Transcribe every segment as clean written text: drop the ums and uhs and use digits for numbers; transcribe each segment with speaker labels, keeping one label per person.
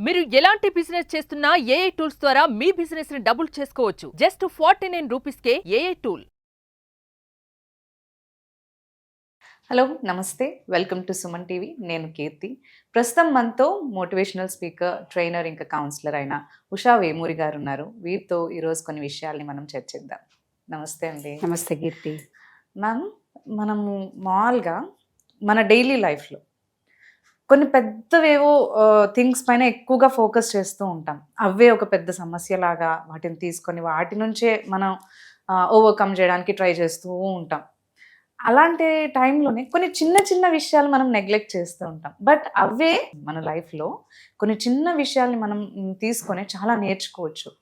Speaker 1: మీరు ఎలాంటి బిజినెస్ చేస్తున్నా ఏఐ టూల్స్ ద్వారా మీ బిజినెస్ ని డబుల్ చేసుకోవచ్చు. జస్ట్ 49 రూపీస్కే ఏఐ టూల్.
Speaker 2: హలో నమస్తే, వెల్కమ్ టు సుమన్ టీవీ. నేను కీర్తి. ప్రస్తుతం మనతో మోటివేషనల్ స్పీకర్, ట్రైనర్ ఇంకా కౌన్సిలర్ అయిన ఉషా వేమూరి గారు ఉన్నారు. వీరితో ఈరోజు కొన్ని విషయాల్ని మనం చర్చిద్దాం. నమస్తే అండి.
Speaker 3: నమస్తే కీర్తి.
Speaker 2: మ్యామ్, మనము మామూలుగా మన డైలీ లైఫ్లో కొన్ని పెద్దవేవో థింగ్స్ పైన ఎక్కువగా ఫోకస్ చేస్తూ ఉంటాం. అవే ఒక పెద్ద సమస్యలాగా వాటిని తీసుకొని వాటి నుంచే మనం ఓవర్కమ్ చేయడానికి ట్రై చేస్తూ ఉంటాం. అలాంటి టైంలోనే కొన్ని చిన్న చిన్న విషయాలు మనం నెగ్లెక్ట్ చేస్తూ ఉంటాం. బట్ అవే మన లైఫ్లో కొన్ని చిన్న విషయాల్ని మనం తీసుకొని చాలా నేర్చుకోవచ్చు.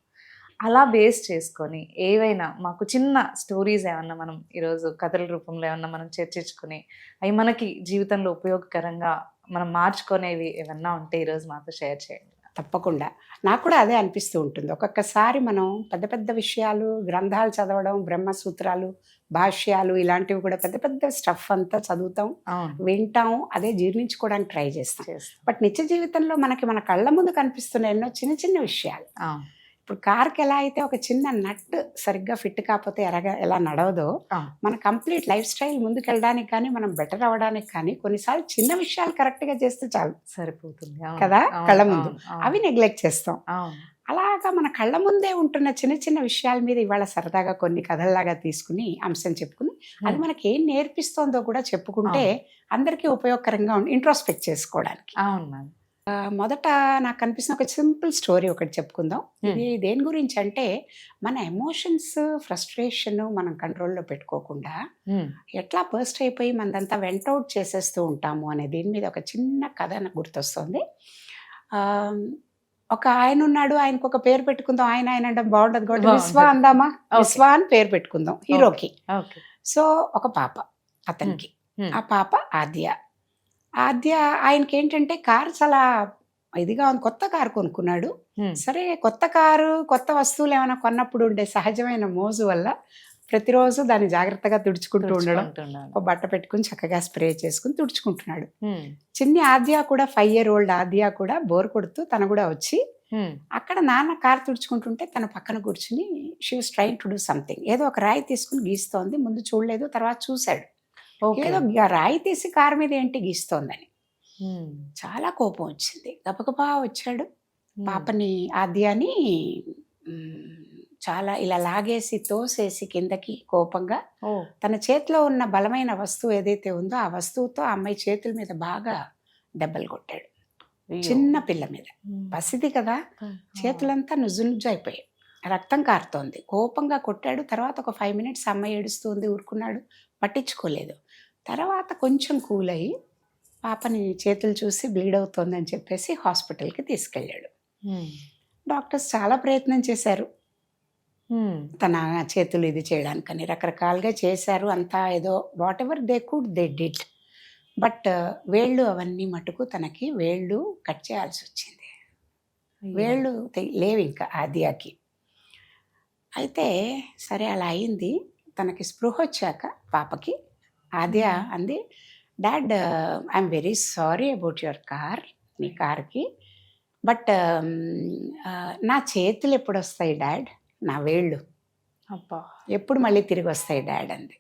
Speaker 2: అలా బేస్ చేసుకొని ఏవైనా మాకు చిన్న స్టోరీస్ ఏమన్నా మనం ఈరోజు కథల రూపంలో ఏమన్నా మనం చర్చించుకొని అవి మనకి జీవితంలో ఉపయోగకరంగా మనం మార్చుకునేవి ఏమన్నా ఉంటే ఈరోజు మాతో షేర్ చేయండి.
Speaker 3: తప్పకుండా. నాకు కూడా అదే అనిపిస్తూ ఉంటుంది. ఒక్కొక్కసారి మనం పెద్ద పెద్ద విషయాలు, గ్రంథాలు చదవడం, బ్రహ్మసూత్రాలు, భాష్యాలు, ఇలాంటివి కూడా పెద్ద పెద్ద స్టఫ్ అంతా చదువుతాం, వింటాం, అదే జీర్ణించుకోవడానికి ట్రై చేస్తాం. బట్ నిత్య జీవితంలో మనకి మన కళ్ళ ముందు కనిపిస్తున్న ఎన్నో చిన్న చిన్న విషయాలు. ఇప్పుడు కార్కి ఎలా అయితే ఒక చిన్న నట్ సరిగ్గా ఫిట్ కాకపోతే ఎలా నడవదో, మన కంప్లీట్ లైఫ్ స్టైల్ ముందుకు వెళ్ళడానికి కానీ మనం బెటర్ అవ్వడానికి కానీ కొన్నిసార్లు చిన్న విషయాలు కరెక్ట్గా చేస్తే చాలు,
Speaker 2: సరిపోతుంది
Speaker 3: కదా. కళ్ళ ముందు అవి నెగ్లెక్ట్ చేస్తాం. అలాగా మన కళ్ళ ముందే ఉంటున్న చిన్న చిన్న విషయాల మీద ఇవాళ సరదాగా కొన్ని కథల్లాగా తీసుకుని అంశం చెప్పుకుని అది మనకి ఏం నేర్పిస్తోందో కూడా చెప్పుకుంటే అందరికీ ఉపయోగకరంగా ఇంట్రోస్పెక్ట్ చేసుకోవడానికి.
Speaker 2: అవును మ్యామ్.
Speaker 3: మొదట నాకు కనిపిస్తున్న ఒక సింపుల్ స్టోరీ ఒకటి చెప్పుకుందాం. ఇది దేని గురించి అంటే, మన ఎమోషన్స్, ఫ్రస్ట్రేషన్ మనం కంట్రోల్లో పెట్టుకోకుండా ఎట్లా బర్స్ట్ అయిపోయి మనదంతా వెంటౌట్ చేసేస్తూ ఉంటాము అనే దీని మీద ఒక చిన్న కథ నాకు గుర్తొస్తుంది. ఒక ఆయన ఉన్నాడు, ఆయనకు ఒక పేరు పెట్టుకుందాం. ఆయన అంటే బాగుండదు కాబట్టి విశ్వ అందామా, విశ్వ అని పేరు పెట్టుకుందాం హీరోకి. సో ఒక పాప అతనికి, ఆ పాప ఆద్య. ఆయనకి ఏంటంటే కారు చాలా ఇదిగా ఉంది, కొత్త కారు కొనుక్కున్నాడు. సరే, కొత్త కారు, కొత్త వస్తువులు ఏమైనా కొన్నప్పుడు ఉండే సహజమైన మోజు వల్ల ప్రతిరోజు దాన్ని జాగ్రత్తగా తుడుచుకుంటూ ఉండడం, ఒక బట్ట పెట్టుకుని చక్కగా స్ప్రే చేసుకుని తుడుచుకుంటున్నాడు. చిన్ని ఆద్య కూడా, 5 year old ఆద్య కూడా బోర్ కొడుతూ తను కూడా వచ్చి అక్కడ నాన్న కారు తుడుచుకుంటుంటే తన పక్కన కూర్చుని she was trying to do something. ఏదో ఒక రాయి తీసుకుని గీస్తోంది. ముందు చూడలేదు, తర్వాత చూశాడు. ఏదో రాయి తీసి కారు మీద ఏంటి గీస్తోందని చాలా కోపం వచ్చింది. గబగబా వచ్చాడు, పాపని ఆద్యాని చాలా ఇలా లాగేసి తోసేసి కిందకి కోపంగా తన చేతిలో ఉన్న బలమైన వస్తువు ఏదైతే ఉందో ఆ వస్తువుతో ఆ అమ్మాయి చేతుల మీద బాగా దెబ్బలు కొట్టాడు. చిన్న పిల్ల మీద, పసిది కదా, చేతులంతా నుజ్జు అయిపోయాయి, రక్తం కారుతోంది. కోపంగా కొట్టాడు. తర్వాత ఒక 5 minutes అమ్మాయి ఏడుస్తుంది, ఊరుకున్నాడు, పట్టించుకోలేదు. తర్వాత కొంచెం కూల్ అయ్యి పాపని చేతులు చూసి బ్లీడ్ అవుతోంది అని చెప్పేసి హాస్పిటల్కి తీసుకెళ్ళాడు. డాక్టర్స్ చాలా ప్రయత్నం చేశారు తన చేతులు ఇది చేయడానికని, రకరకాలుగా చేశారు. అంతా ఏదో what ever they could they did. But వేళ్ళు అవన్నీ మటుకు తనకి వేళ్ళు కట్ చేయాల్సి వచ్చింది. వేళ్ళు లేవు ఇంకా ఆద్యాకి. అయితే సరే అలా అయింది. తనకి స్పృహ వచ్చాక పాపకి ఆద్య అంది, dad, I'm very sorry about your car, నీ కార్కి, బట్ నా చేతులు ఎప్పుడు వస్తాయి డాడ్, నా వేళ్ళు ఎప్పుడు మళ్ళీ తిరిగి వస్తాయి డాడ్ అంది.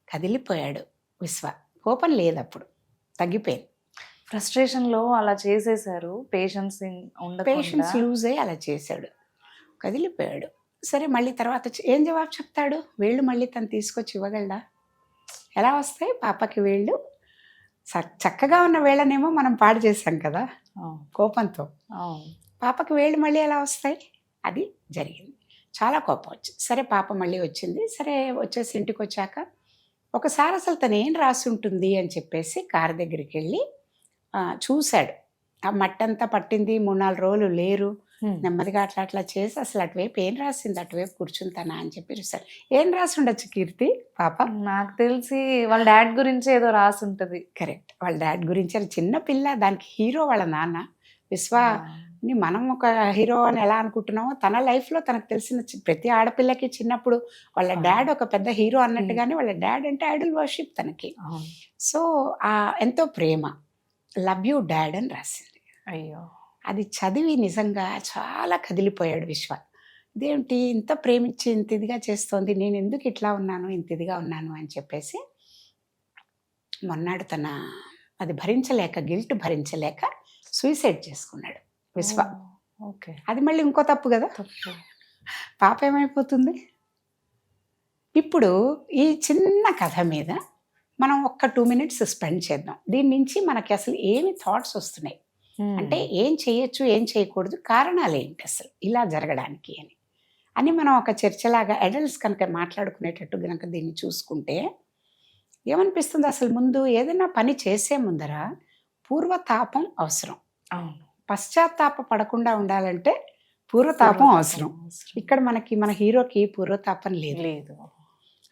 Speaker 3: కదిలిపోయాడు విశ్వ. కోపం లేదు, అప్పుడు తగ్గిపోయింది.
Speaker 2: ఫ్రస్ట్రేషన్లో అలా చేసేసారు. పేషెన్స్
Speaker 3: లూజ్ అయ్యి అలా చేశాడు, కదిలిపోయాడు. సరే, మళ్ళీ తర్వాత ఏం జవాబు చెప్తాడు? వేళ్ళు మళ్ళీ తను తీసుకొచ్చి ఇవ్వగలడా? ఎలా వస్తాయి పాపకి వేళ్ళు? చక్కగా ఉన్న వేళ్ళనేమో మనం పాడు చేసాం కదా కోపంతో. పాపకి వేళ్ళు మళ్ళీ ఎలా వస్తాయి? అది జరిగింది. చాలా కోపం వచ్చింది. సరే, పాప మళ్ళీ వచ్చింది. సరే, వచ్చేసి ఇంటికి వచ్చాక ఒకసారి అసలు తను ఏం రాసి ఉంటుంది అని చెప్పేసి కారు దగ్గరికి వెళ్ళి చూశాడు. ఆ మట్టంతా పట్టింది, 3-4 రోజులు లేరు. నెమ్మదిగా అట్లా చేసి అసలు అటువైపు ఏం రాసింది, అటువైపు కూర్చుంటానా అని చెప్పి చూసారు. ఏం రాసి ఉండొచ్చు కీర్తి పాప?
Speaker 2: నాకు తెలిసి వాళ్ళ డాడ్ గురించి ఏదో రాసి ఉంటుంది.
Speaker 3: కరెక్ట్, వాళ్ళ డాడ్ గురించి. చిన్న పిల్ల, దానికి హీరో వాళ్ళ నాన్న. విశ్వాని మనం ఒక హీరో అని ఎలా అనుకుంటున్నామో, తన లైఫ్లో తనకు తెలిసిన ప్రతి ఆడపిల్లకి చిన్నప్పుడు వాళ్ళ డాడ్ ఒక పెద్ద హీరో అన్నట్టుగానే వాళ్ళ డాడ్ అంటే ఐడల్ వర్షిప్ తనకి. సో ఎంతో ప్రేమ, లవ్ యూ డాడ్ అని రాసింది.
Speaker 2: అయ్యో,
Speaker 3: అది చదివి నిజంగా చాలా కదిలిపోయాడు విశ్వ. ఇదేంటి ఇంత ప్రేమించి ఇంత ఇదిగా చేస్తోంది, నేను ఎందుకు ఇట్లా ఉన్నాను, ఇంత ఇదిగా ఉన్నాను అని చెప్పేసి మొన్నాడు అది భరించలేక, గిల్ట్ భరించలేక సూసైడ్ చేసుకున్నాడు విశ్వ.
Speaker 2: ఓకే.
Speaker 3: అది మళ్ళీ ఇంకో తప్పు కదా, పాప ఏమైపోతుంది. ఇప్పుడు ఈ చిన్న కథ మీద మనం ఒక్క 2 minutes స్పెండ్ చేద్దాం. దీని నుంచి మనకి అసలు ఏమి థాట్స్ వస్తున్నాయి అంటే ఏం చేయొచ్చు, ఏం చేయకూడదు, కారణాలు ఏంటి అసలు ఇలా జరగడానికి అని మనం ఒక చర్చలాగా అడల్ట్స్ కనుక మాట్లాడుకునేటట్టు కనుక దీన్ని చూసుకుంటే ఏమనిపిస్తుంది, అసలు ముందు ఏదైనా పని చేసే ముందర పూర్వతాపం అవసరం. పశ్చాత్తాప పడకుండా ఉండాలంటే పూర్వతాపం అవసరం. ఇక్కడ మన హీరోకి పూర్వతాపం లేదు.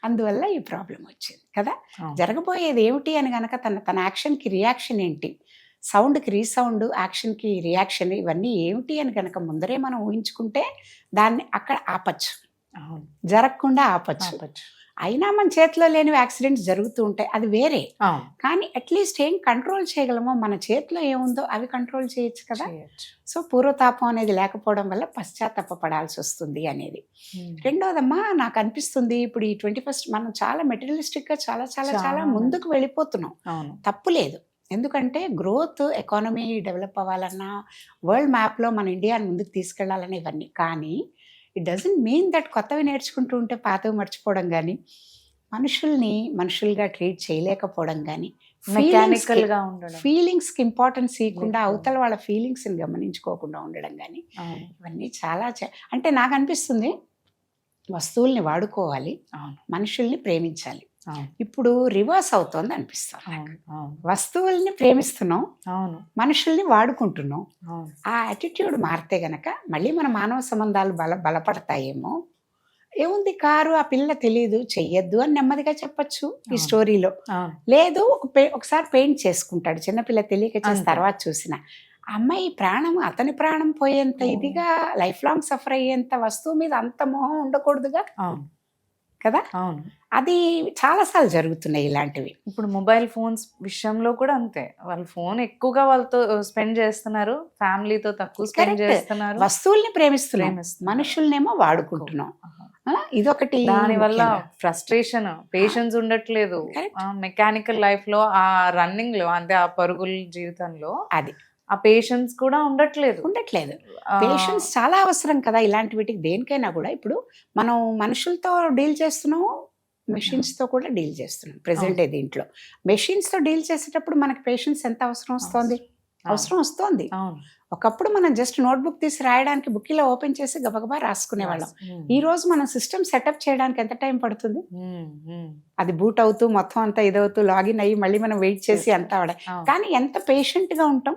Speaker 3: అందువల్ల ఈ ప్రాబ్లం వచ్చింది కదా. జరగబోయేది ఏమిటి అని కనుక తన యాక్షన్కి రియాక్షన్ ఏంటి, సౌండ్కి రీసౌండ్, యాక్షన్కి రియాక్షన్, ఇవన్నీ ఏమిటి అని కనుక ముందరే మనం ఊహించుకుంటే దాన్ని అక్కడ ఆపచ్చు, జరగకుండా ఆపచ్చు. అయినా మన చేతిలో లేనివి యాక్సిడెంట్స్ జరుగుతూ ఉంటాయి, అది వేరే. కానీ అట్లీస్ట్ ఏం కంట్రోల్ చేయగలమో, మన చేతిలో ఏముందో అవి కంట్రోల్ చేయొచ్చు కదా. సో పూర్వతాపం అనేది లేకపోవడం వల్ల పశ్చాత్తాప పడాల్సి వస్తుంది అనేది. రెండోదమ్మా, నాకు అనిపిస్తుంది ఇప్పుడు ఈ 21st మనం చాలా మెటీరియలిస్టిక్గా చాలా చాలా చాలా ముందుకు వెళ్ళిపోతున్నాం. తప్పు లేదు, ఎందుకంటే గ్రోత్, ఎకానమీ డెవలప్ అవ్వాలన్నా, వరల్డ్ మ్యాప్లో మన ఇండియాని ముందుకు తీసుకెళ్లాలన్నా ఇవన్నీ. కానీ ఇట్ డజంట్ మీన్ దట్ కొత్తవి నేర్చుకుంటూ ఉంటే పాతవి మర్చిపోవడం కానీ, మనుషుల్ని మనుషులుగా ట్రీట్ చేయలేకపోవడం కానీ,
Speaker 2: మెకానికల్గా ఉండడం,
Speaker 3: ఫీలింగ్స్కి ఇంపార్టెన్స్ ఇవ్వకుండా అవతల వాళ్ళ ఫీలింగ్స్ని గమనించుకోకుండా ఉండడం కానీ, ఇవన్నీ చాలా అంటే నాకు అనిపిస్తుంది వస్తువుల్ని వాడుకోవాలి, మనుషుల్ని ప్రేమించాలి. ఇప్పుడు రివర్స్ అవుతోంది అనిపిస్తుంది. వస్తువుల్ని ప్రేమిస్తున్నాం, మనుషుల్ని వాడుకుంటున్నాం. ఆ యాటిట్యూడ్ మారితే గనక మళ్ళీ మన మానవ సంబంధాలు బలపడతాయేమో. ఏముంది, కారు ఆ పిల్ల తెలియదు, చెయ్యొద్దు అని నెమ్మదిగా చెప్పచ్చు ఈ స్టోరీలో. లేదు, ఒకసారి పెయింట్ చేసుకుంటాడు, చిన్నపిల్ల తెలియక చేసిన తర్వాత చూసిన అమ్మాయి ప్రాణం, అతని ప్రాణం పోయేంత ఇదిగా లైఫ్ లాంగ్ సఫర్ అయ్యేంత వస్తువు మీద అంత మోహం ఉండకూడదుగా కదా. అది చాలాసార్లు జరుగుతున్నాయి ఇలాంటివి.
Speaker 2: ఇప్పుడు మొబైల్ ఫోన్స్ విషయంలో కూడా అంతే, వాళ్ళు ఫోన్ ఎక్కువగా వాళ్ళతో స్పెండ్ చేస్తున్నారు, ఫ్యామిలీతో తక్కువ స్పెండ్ చేస్తున్నారు.
Speaker 3: వస్తువుల్ని ప్రేమిస్తున్నాం, మనుషుల్నేమో వాడుకుంటున్నాం. ఇదొకటి.
Speaker 2: దానివల్ల ఫ్రస్ట్రేషన్, పేషెన్స్ ఉండట్లేదు. మెకానికల్ లైఫ్ లో, ఆ రన్నింగ్ లో, అంటే ఆ పరుగుల జీవితంలో
Speaker 3: అది
Speaker 2: ఆ పేషెన్స్ కూడా ఉండట్లేదు.
Speaker 3: పేషెన్స్ చాలా అవసరం కదా ఇలాంటి వీటికి, దేనికైనా కూడా. ఇప్పుడు మనం మనుషులతో డీల్ చేస్తున్నాము, మెషిన్స్తో కూడా డీల్ చేస్తున్నాం ప్రెసెంట్ దీంట్లో. మెషిన్స్తో డీల్ చేసేటప్పుడు మనకి పేషెన్స్ ఎంత అవసరం వస్తుంది. ఒకప్పుడు మనం జస్ట్ నోట్బుక్ తీసి రాయడానికి బుక్ ఇలా ఓపెన్ చేసి గబగబా రాసుకునేవాళ్ళం. ఈ రోజు మనం సిస్టమ్ సెటప్ చేయడానికి ఎంత టైం పడుతుంది, అది బూట్ అవుతూ మొత్తం అంతా ఇదవుతూ లాగిన్ అయ్యి మళ్ళీ మనం వెయిట్ చేసి అంతా కానీ ఎంత పేషెంట్గా ఉంటాం.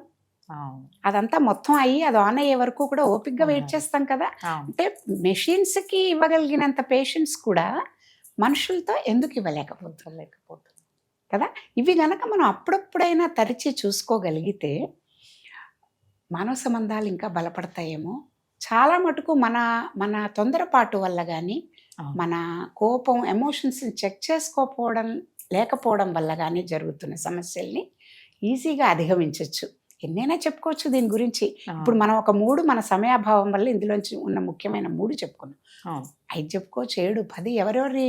Speaker 3: అదంతా మొత్తం అయ్యి అది ఆన్ అయ్యే వరకు కూడా ఓపిక్గా వెయిట్ చేస్తాం కదా. అంటే మెషిన్స్కి ఇవ్వగలిగినంత పేషెన్స్ కూడా మనుషులతో ఎందుకు ఇవ్వలేకపోతుంది కదా. ఇవి గనక మనం అప్పుడప్పుడైనా తరిచి చూసుకోగలిగితే మానవ సంబంధాలు ఇంకా బలపడతాయేమో. చాలా మటుకు మన తొందరపాటు వల్ల కానీ, మన కోపం, ఎమోషన్స్ని చెక్ లేకపోవడం వల్ల కానీ జరుగుతున్న సమస్యల్ని ఈజీగా అధిగమించవచ్చు. ఎన్నైనా చెప్పుకోవచ్చు దీని గురించి. ఇప్పుడు మనం ఒక 3 మన సమయాభావం వల్ల ఇందులోంచి ఉన్న ముఖ్యమైన 3 చెప్పుకున్నాం. 5 చెప్పుకోవచ్చు, 7, 10, ఎవరెవరి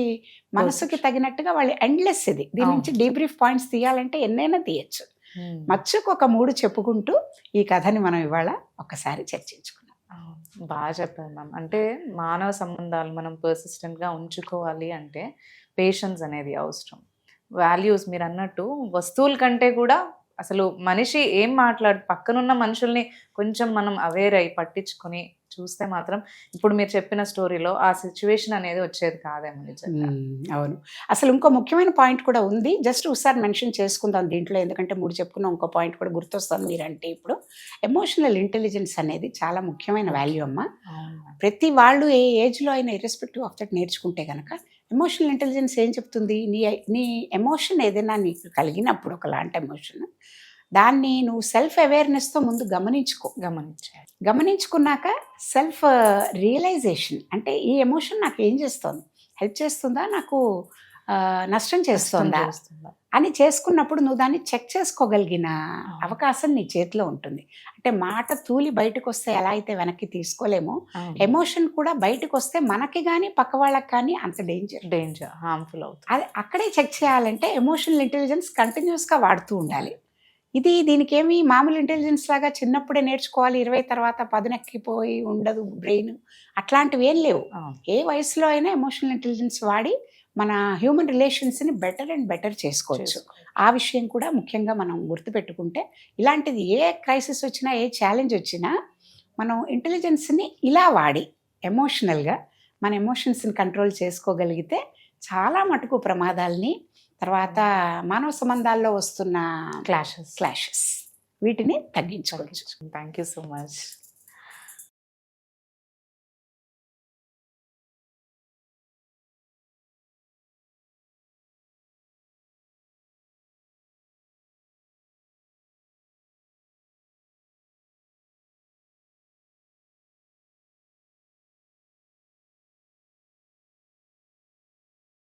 Speaker 3: మనసుకి తగినట్టుగా వాళ్ళు ఎండ్లెస్. దీని నుంచి డీబ్రీఫ్ పాయింట్స్ తీయాలంటే ఎన్నైనా తీయచ్చు. మచ్చుకు ఒక 3 చెప్పుకుంటూ ఈ కథని మనం ఇవాళ ఒకసారి చర్చించుకున్నాం.
Speaker 2: బాగా చెప్పారు మ్యామ్. అంటే మానవ సంబంధాలు మనం పర్సిస్టెంట్గా ఉంచుకోవాలి అంటే పేషెన్స్ అనేది అవసరం. వాల్యూస్ మీరు అన్నట్టు వస్తువుల కంటే కూడా అసలు మనిషి ఏం పక్కనున్న మనుషుల్ని కొంచెం మనం అవేర్ అయ్యి పట్టించుకొని చూస్తే మాత్రం ఇప్పుడు మీరు చెప్పిన స్టోరీలో ఆ సిచ్యువేషన్ అనేది వచ్చేది కాదేమో నిజంగా.
Speaker 3: అవును. అసలు ఇంకో ముఖ్యమైన పాయింట్ కూడా ఉంది, జస్ట్ ఒకసారి మెన్షన్ చేసుకుందాం దీంట్లో, ఎందుకంటే 3 చెప్పుకున్న ఇంకో పాయింట్ కూడా గుర్తొస్తుంది. మీరంటే ఇప్పుడు ఎమోషనల్ ఇంటెలిజెన్స్ అనేది చాలా ముఖ్యమైన వాల్యూ అమ్మ. ప్రతి వాళ్ళు ఏ ఏజ్లో అయినా ఇర్రెస్పెక్టివ్ ఆఫ్ దట్ నేర్చుకుంటే కనుక ఎమోషనల్ ఇంటెలిజెన్స్ ఏం చెప్తుంది, నీ ఎమోషన్ ఏదైనా నీకు కలిగినప్పుడు ఒకలాంటి ఎమోషన్, దాన్ని నువ్వు సెల్ఫ్ అవేర్నెస్తో ముందు గమనించుకున్నాక సెల్ఫ్ రియలైజేషన్, అంటే ఈ ఎమోషన్ నాకు ఏం చేస్తుంది, హెల్ప్ చేస్తుందా, నాకు నష్టం చేస్తోందా అని చేసుకున్నప్పుడు నువ్వు దాన్ని చెక్ చేసుకోగలిగిన అవకాశం నీ చేతిలో ఉంటుంది. అంటే మాట తూలి బయటకు వస్తే ఎలా అయితే వెనక్కి తీసుకోలేమో, ఎమోషన్ కూడా బయటకు వస్తే మనకి కానీ పక్క వాళ్ళకి కానీ అంత డేంజర్
Speaker 2: హార్మ్ఫుల్ అవుతుంది.
Speaker 3: అది అక్కడే చెక్ చేయాలంటే ఎమోషనల్ ఇంటెలిజెన్స్ కంటిన్యూస్గా వాడుతూ ఉండాలి. దీనికి ఏమి మామూలు ఇంటెలిజెన్స్ లాగా చిన్నప్పుడే నేర్చుకోవాలి, 20 తర్వాత పదునెక్కిపోయి ఉండదు బ్రెయిన్, అట్లాంటివి ఏం లేవు. ఏ వయసులో అయినా ఎమోషనల్ ఇంటెలిజెన్స్ వాడి మన హ్యూమన్ రిలేషన్స్ని బెటర్ అండ్ బెటర్ చేసుకోవచ్చు. ఆ విషయం కూడా ముఖ్యంగా మనం గుర్తుపెట్టుకుంటే, ఇలాంటిది ఏ క్రైసిస్ వచ్చినా, ఏ ఛాలెంజ్ వచ్చినా మనం ఇంటెలిజెన్స్ని ఇలా వాడి ఎమోషనల్గా మన ఎమోషన్స్ని కంట్రోల్ చేసుకోగలిగితే చాలా మటుకు ప్రమాదాలని, తర్వాత మానవ సంబంధాల్లో వస్తున్న
Speaker 2: క్లాషెస్
Speaker 3: వీటిని తగ్గించుకోవచ్చు.
Speaker 2: Thank you so much.